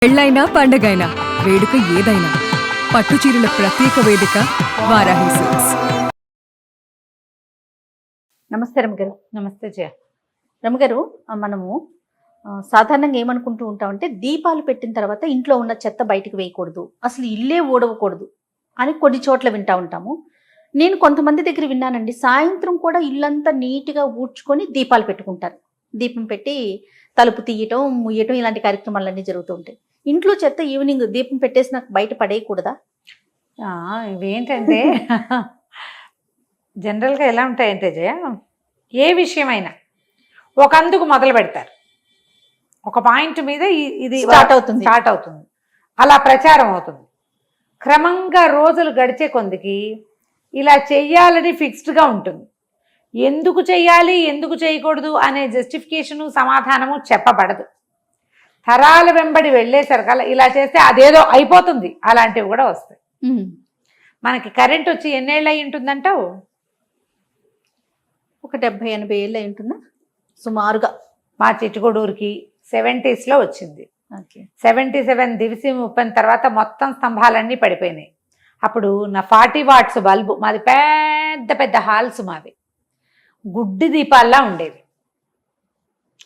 పెళ్ళైనా పండగైనా వేడుక ఏదైనా పట్టుచీరల ప్రత్యేక వేదిక వారాహి సిల్క్స్. నమస్తే రమగారు. నమస్తే జయ. రమగారు, మనము సాధారణంగా ఏమనుకుంటూ ఉంటామంటే దీపాలు పెట్టిన తర్వాత ఇంట్లో ఉన్న చెత్త బయటకు వేయకూడదు, అసలు ఇల్లే ఊడవకూడదు అని కొన్ని చోట్ల వింటా ఉంటాము. నేను కొంతమంది దగ్గర విన్నానండి, సాయంత్రం కూడా ఇల్లంతా నీట్గా ఊడ్చుకొని దీపాలు పెట్టుకుంటారు. దీపం పెట్టి తలుపు తీయటం ముయ్యటం ఇలాంటి కార్యక్రమాలన్నీ జరుగుతూ ఉంటాయి. ఇంట్లో చెత్త ఈవినింగ్ దీపం పెట్టేసి నాకు బయట పడేయకూడదా? ఇవేంటంటే జనరల్గా ఎలా ఉంటాయంటే జయ, ఏ విషయమైనా ఒక అందుకు మొదలు పెడతారు, ఒక పాయింట్ మీద ఇది స్టార్ట్ అవుతుంది, అలా ప్రచారం అవుతుంది. క్రమంగా రోజులు గడిచే కొందికి ఇలా చెయ్యాలని ఫిక్స్డ్గా ఉంటుంది. ఎందుకు చెయ్యాలి ఎందుకు చేయకూడదు అనే జస్టిఫికేషను సమాధానము చెప్పబడదు. తరాల వెంబడి వెళ్ళేసరికల్లా ఇలా చేస్తే అదేదో అయిపోతుంది, అలాంటివి కూడా వస్తాయి. మనకి కరెంట్ వచ్చి ఎన్నేళ్ళు అయి ఉంటుందంటావు? ఒక 70-80 ఏళ్ళు అయి ఉంటుందా సుమారుగా. మా చిట్టుగూడూరికి 70s వచ్చింది. 77 దివిసి ముప్పని తర్వాత మొత్తం స్తంభాలన్నీ పడిపోయినాయి. అప్పుడు నా 40 వాట్స్ బల్బు, మాది పెద్ద పెద్ద హాల్స్, మావి గుడ్డి దీపాల్లా ఉండేవి.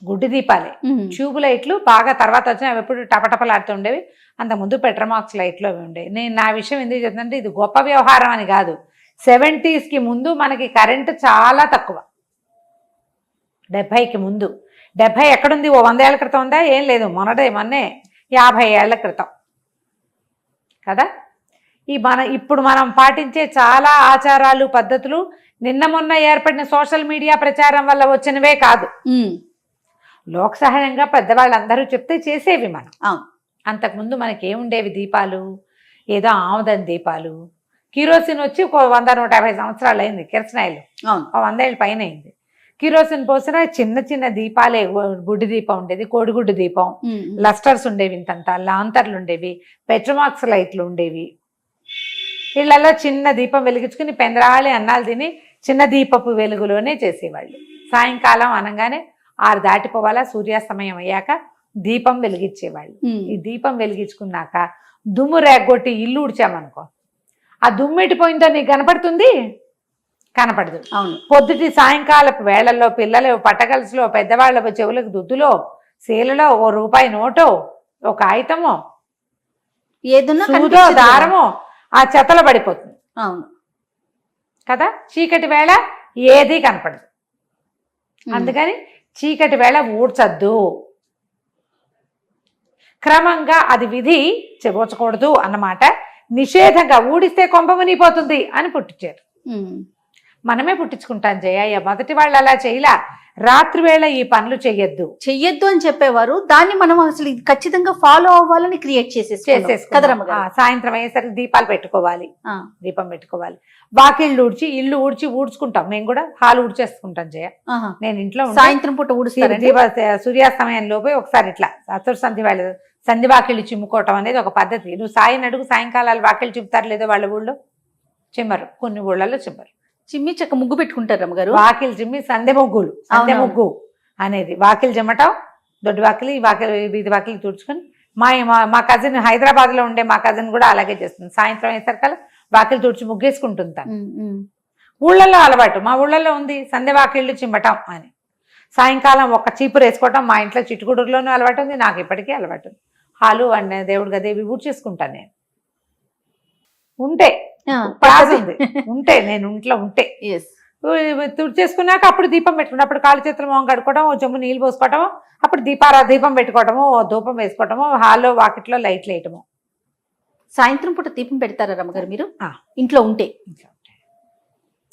గుడ్డి దీపాలే, ట్యూబ్ లైట్లు బాగా తర్వాత వచ్చిన అవి ఎప్పుడు టపటపలాడుతూ ఉండేవి. అంతకుముందు పెట్రోమాక్స్ లైట్లు అవి ఉండేవి. నేను నా విషయం ఎందుకు చెప్తుందంటే ఇది గొప్ప వ్యవహారం అని కాదు. 70sకి ముందు మనకి కరెంటు చాలా తక్కువ. 70కి ముందు, 70 ఎక్కడుంది? ఓ 100 ఏళ్ల క్రితం ఉందా? ఏం లేదు, మొన్నే 50 ఏళ్ల క్రితం కదా. ఇప్పుడు మనం పాటించే చాలా ఆచారాలు పద్ధతులు నిన్న మొన్న ఏర్పడిన సోషల్ మీడియా ప్రచారం వల్ల వచ్చినవే కాదు. లోక సహజంగా పెద్దవాళ్ళందరూ చెప్తే చేసేవి మనం. అంతకుముందు మనకి ఏముండేవి? దీపాలు ఏదో ఆముదం దీపాలు. కిరోసిన్ వచ్చి 100-150 సంవత్సరాలు అయింది. కిరసనాయిలు 100 ఏళ్ళ పైన అయింది. కిరోసిన్ పోసిన చిన్న చిన్న దీపాలే. గుడ్డి దీపం ఉండేది, కోడిగుడ్డు దీపం, లస్టర్స్ ఉండేవి, ఇంతంత లాంతర్లు ఉండేవి, పెట్రోమాక్స్ లైట్లు ఉండేవి. ఇళ్లలో చిన్న దీపం వెలిగించుకుని పెందరాళి అన్నాలు తిని చిన్న దీపపు వెలుగులోనే చేసేవాళ్ళు. సాయంకాలం అనగానే 6 దాటిపోవాలా, సూర్యాస్తమయం అయ్యాక దీపం వెలిగించేవాళ్ళు. ఈ దీపం వెలిగించుకున్నాక దుమ్ము రేగొట్టి ఇల్లు ఉడిచామనుకో, ఆ దుమ్ము ఎట్టిపోయిందో నీకు కనపడుతుంది? కనపడదు. అవును. పొద్దుటి సాయంకాలపు వేళల్లో పిల్లలు పట్టగలసులో, పెద్దవాళ్ళ చెవులకు దుద్దులో, శీలలో ఓ రూపాయి నోటో, ఒక కాగితమో, ఏదైనా దారమో ఆ చెత్తలో పడిపోతుంది. అవును కదా. చీకటి వేళ ఏది కనపడదు. అందుకని చీకటి వేళ ఊడ్చద్దు. క్రమంగా అది విధి చెబోచకూడదు అన్నమాట. నిషేధంగా ఊడిస్తే కొంప మునిగిపోతుంది అని పుట్టించారు. మనమే పుట్టించుకుంటాం జయ. మొదటి వాళ్ళు అలా చేయలా. రాత్రి వేళ ఈ పనులు చెయ్యొద్దు అని చెప్పేవారు. దాన్ని మనం అసలు ఖచ్చితంగా ఫాలో అవ్వాలని క్రియేట్ చేసేసుకుంటాం. సాయంత్రం అయ్యేసరికి దీపాలు పెట్టుకోవాలి, దీపం పెట్టుకోవాలి. వాకిళ్ళు ఊడ్చి ఇల్లు ఊడ్చుకుంటాం. మేము కూడా హాల్ ఊడ్చేసుకుంటాం జయ. నేను ఇంట్లో సాయంత్రం పూట ఊడుస్తాను. సూర్యాస్తమయం లోపే ఒకసారి ఇట్లా అసలు సంధి వాకిళ్ళు చిమ్ముకోవటం అనేది ఒక పద్ధతి. నువ్వు అడుగు సాయంకాలాలు వాకిళ్ళు చిమ్ముతారు లేదో వాళ్ళ ఊళ్ళో? చిమ్మరు, కొన్ని ఊళ్ళలో చిమ్మరు. చిమ్మి చక్క ముగ్గు పెట్టుకుంటారు అమ్మగారు. వాకిలు చిమ్మి సందె ముగ్గు అనేది. వాకిలు చిమ్మటం, దొడ్డి వాకిలి, వీధి వాకిలి తుడుచుకొని. మా కజిన్ హైదరాబాద్లో ఉండే మా కజిన్ కూడా అలాగే చేస్తుంది. సాయంత్రం అయ్యేసరికల్లా వాకిలు తుడిచి ముగ్గేసుకుంటుంది. ఊళ్ళల్లో అలవాటు, మా ఊళ్ళల్లో ఉంది సందె వాకిళ్ళు చిమ్మటం అని. సాయంకాలం ఒక చీపురు వేసుకోవటం మా ఇంట్లో చిట్టుగూడూరులోనూ అలవాటు ఉంది, నాకు ఇప్పటికీ అలవాటు ఉంది. హాలు అండ్ దేవుడు గదేవి ఊడ్చేసుకుంటాను నేను. ఉంటే నేను ఇంట్లో ఉంటే తుడిచేసుకున్నాక అప్పుడు దీపం పెట్టుకుంటాం. అప్పుడు కాళ్ళు చేతులు మొహం కడుక్కోవడం, ఓ చెంబు నీళ్ళు పోసుకోవటము, అప్పుడు దీపం పెట్టుకోవటము, ఓ ధూపం వేసుకోవటము, హాల్లో వాకిట్లో లైట్లు వేయటము. సాయంత్రం పూట దీపం పెడతారా రమ్మగారు మీరు? ఇంట్లో ఉంటే.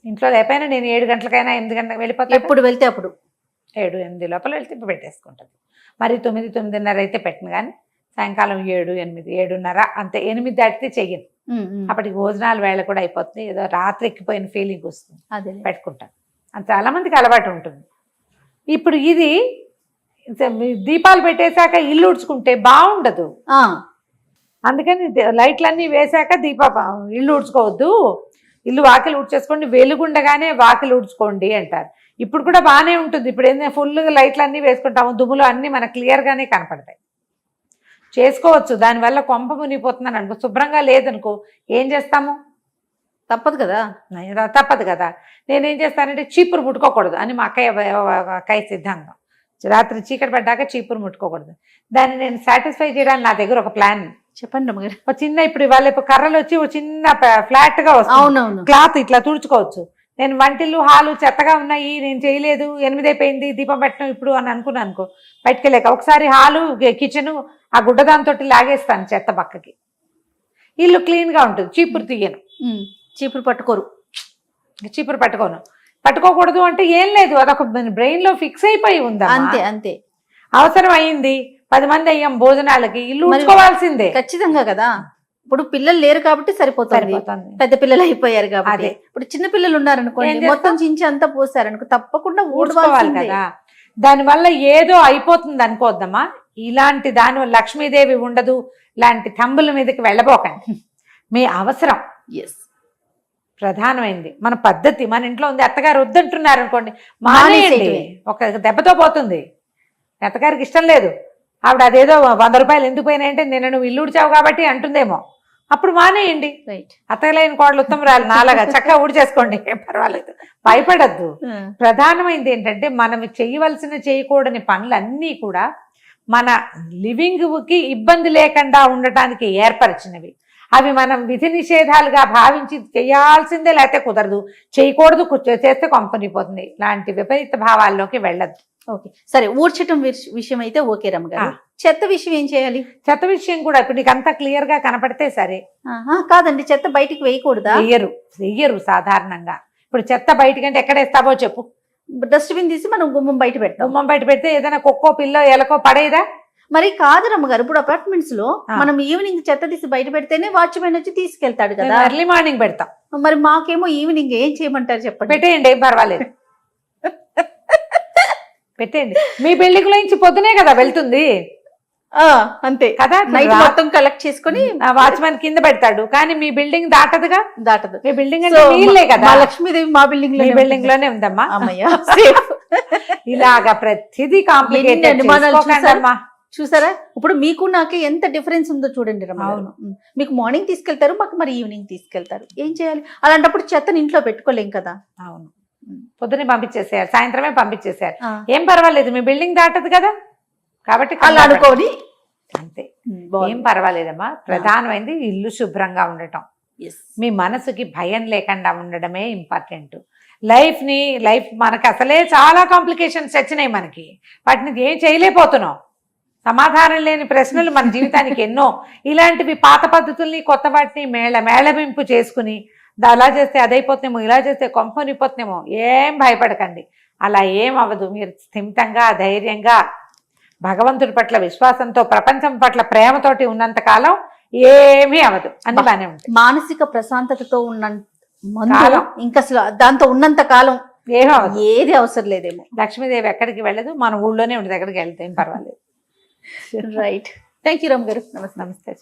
ఇంట్లో లేకపోయినా నేను 7 గంటలకైనా 8 గంటలకు వెళ్ళిపోతాను. ఎప్పుడు వెళ్తే అప్పుడు 7-8 లోపల వెళ్తే పెట్టేసుకుంటుంది. మరి 9-9:30 అయితే పెట్టను. కానీ సాయంకాలం 7-8-7:30 అంతే. 8 దాటితే చెయ్యను. అప్పటికి భోజనాల వేళ కూడా అయిపోతుంది. ఏదో రాత్రి ఎక్కిపోయిన ఫీలింగ్ వస్తుంది, అదే పెట్టుకుంటాను. చాలా మందికి అలవాటు ఉంటుంది. ఇప్పుడు ఇది దీపాలు పెట్టేశాక ఇల్లు ఉడ్చుకుంటే బాగుండదు. అందుకని లైట్లన్నీ వేశాక ఇల్లు ఉడ్చుకోవద్దు, ఇల్లు వాకిలు ఉడ్చేసుకోండి, వెలుగుండగానే వాకిలు ఉడ్చుకోండి అంటారు. ఇప్పుడు కూడా బాగానే ఉంటుంది. ఇప్పుడు ఏంటంటే ఫుల్గా లైట్లు అన్నీ వేసుకుంటాము, దుమ్ములు అన్నీ మనకు క్లియర్గానే కనపడతాయి. చేసుకోవచ్చు. దానివల్ల కొంప మునిగిపోతుందని అనుకో, శుభ్రంగా లేదనుకో ఏం చేస్తాము? తప్పదు కదా. తప్పదు కదా. నేనేం చేస్తానంటే చీపురు ముట్టుకోకూడదు అని మా అక్కయ్య సిద్ధాంతం. రాత్రి చీకటి పడ్డాక చీపురు ముట్టుకోకూడదు. దాన్ని నేను సాటిస్ఫై చేయడానికి నా దగ్గర ఒక ప్లాన్. చెప్పండి రమ్మగారు. ఒక చిన్న ఇప్పుడు ఇవాళ కర్రలు వచ్చి ఒక చిన్న ఫ్లాట్ గా వస్తుంది, అవునవును. క్లాత్ ఇట్లా తుడుచుకోవచ్చు. నేను వంటిల్లు హాలు చెత్తగా ఉన్నాయి, నేను చేయలేదు, 8 అయిపోయింది, దీపం పెట్టడం ఇప్పుడు అని అనుకున్నాను అనుకో, బయటకు వెళ్ళాక ఒకసారి హాలు కిచెన్ ఆ గుడ్డదాంతో లాగేస్తాను చెత్త పక్కకి, ఇల్లు క్లీన్ గా ఉంటుంది. చీపురు తీయను, చీపురు పట్టుకోరు. చీపురు పట్టుకోకూడదు అంటే ఏం లేదు, అదొక బ్రెయిన్ లో ఫిక్స్ అయిపోయి ఉందా. అంతే అంతే. అవసరం అయింది, 10 మంది అయ్యాం భోజనాలకి, ఇల్లు ఉంచుకోవాల్సిందే. ఖచ్చితంగా కదా. ఇప్పుడు పిల్లలు లేరు కాబట్టి సరిపోతుంది, పెద్ద పిల్లలు అయిపోయారు కాబట్టి. ఇప్పుడు చిన్న పిల్లలు ఉన్నారనుకోండి, మొత్తం చించి అంతా పోసారనుకో తప్పకుండా ఊడ్చుకోవాలి కదా. దానివల్ల ఏదో అయిపోతుంది అనుకోద్దమ్మా. ఇలాంటి దానివల్ల లక్ష్మీదేవి ఉండదు, ఇలాంటి తంబుల మీదకి వెళ్ళబోకండి. మీ అవసరం ప్రధానమైంది, మన పద్ధతి మన ఇంట్లో ఉంది. అత్తగారు వద్దంటున్నారు అనుకోండి, మానేయండి, ఒక దెబ్బతో పోతుంది. అత్తగారికి ఇష్టం లేదు, ఆవిడ అదేదో 100 రూపాయలు ఎందుకు పోయినాయంటే నిన్న నువ్వు ఇల్లు ఉడిచావు కాబట్టి అంటుందేమో, అప్పుడు మానేయండి. అత్తగలేని కోడలు ఉత్తమరాలు నాలాగా చక్కగా ఊడ్చేసుకోండి, పర్వాలేదు, భయపడద్దు. ప్రధానమైనది ఏంటంటే మనం చేయకూడని పనులన్నీ కూడా మన లివింగ్కి ఇబ్బంది లేకుండా ఉండటానికి ఏర్పరిచినవి. అవి మనం విధి నిషేధాలుగా భావించి చేయాల్సిందే, లేకపోతే కుదరదు, చేయకూడదు, చేస్తే కొంపనిపోతుంది, ఇలాంటి విపరీత భావాల్లోకి వెళ్ళద్దు. ఓకే, సరే. ఊడ్చటం విషయం అయితే ఓకే రమ్మగారు. చెత్త విషయం ఏం చేయాలి? చెత్త విషయం కూడా ఇప్పుడు నీకు అంతా క్లియర్ గా కనపడితే సరే. కాదండి, చెత్త బయటికి వేయకూడదా? వెయ్యరు సాధారణంగా. ఇప్పుడు చెత్త బయటకంటే ఎక్కడ వేస్తావో చెప్పు. డస్ట్బిన్ తీసి మనం గుమ్మం బయట పెడతాం. గుమ్మం బయట పెడితే ఏదైనా కుక్కో పిల్లో ఎలకో పడేదా? మరి కాదు రమ్మగారు, ఇప్పుడు అపార్ట్మెంట్స్ లో మనం ఈవినింగ్ చెత్త తీసి బయట పెడితేనే వాచ్మెన్ వచ్చి తీసుకెళ్తాడు కదా. ఎర్లీ మార్నింగ్ పెడతాం. మరి మాకేమో ఈవినింగ్ ఏం చేయమంటారు చెప్పండి? పెట్టేయండి, ఏం పర్వాలేదు, పెట్టేయండి. మీ బిల్డింగ్ లో నుంచి పొద్దునే కదా వెళ్తుంది, అంతే కదా. నైట్ మొత్తం కలెక్ట్ చేసుకుని వాచ్మెన్ కింద పెడతాడు, కానీ మీ బిల్డింగ్ దాటదు. మీ బిల్డింగ్ అంటే నీళ్ళే కదా. లక్ష్మీదేవి మా బిల్డింగ్ లో బిల్డింగ్ లోనే ఉందమ్మా. అమ్మయ్య, ఇలాగా ప్రతిదీ కాంప్లికేటెడ్. చూసారా, ఇప్పుడు మీకు నాకే ఎంత డిఫరెన్స్ ఉందో చూడండి రమ్మ. మీకు మార్నింగ్ తీసుకెళ్తారు, మాకు మరి ఈవినింగ్ తీసుకెళ్తారు. ఏం చేయాలి? అలాంటప్పుడు చెత్తని ఇంట్లో పెట్టుకోలేం కదా. అవును, పొద్దునే పంపించేసారు, సాయంత్రమే పంపించేసారు, ఏం పర్వాలేదు, మీ బిల్డింగ్ దాటదు కదా, కాబట్టి అలా అనుకోని అంతే, ఏం పర్వాలేదమ్మా. ప్రధానమైనది ఇల్లు శుభ్రంగా ఉండటం, మీ మనసుకి భయం లేకుండా ఉండడమే ఇంపార్టెంట్. లైఫ్ మనకి అసలే చాలా కాంప్లికేషన్స్ వచ్చినాయి, మనకి వాటిని ఏం చేయలేకపోతున్నాం. సమాధానం లేని ప్రశ్నలు మన జీవితానికి ఎన్నో. ఇలాంటివి పాత పద్ధతుల్ని కొత్త వాటిని మేళవింపు చేసుకుని అలా చేస్తే అదైపోతున్నామో, ఇలా చేస్తే కొంపనిపోతున్నామో, ఏం భయపడకండి. అలా ఏం అవ్వదు. మీరు స్థిమితంగా ధైర్యంగా భగవంతుడి పట్ల విశ్వాసంతో ప్రపంచం పట్ల ప్రేమతోటి ఉన్నంత కాలం ఏమీ అవ్వదు, అన్ని బాగానే ఉంటుంది. మానసిక ప్రశాంతతతో ఉన్న ఇంకా అసలు దాంతో ఉన్నంత కాలం ఏది అవసరం లేదేమో. లక్ష్మీదేవి ఎక్కడికి వెళ్ళదు, మన ఊళ్ళోనే ఉండదు, ఎక్కడికి వెళ్తే ఏం పర్వాలేదు. రైట్. థ్యాంక్ యూ రామ్ గారు. నమస్తే.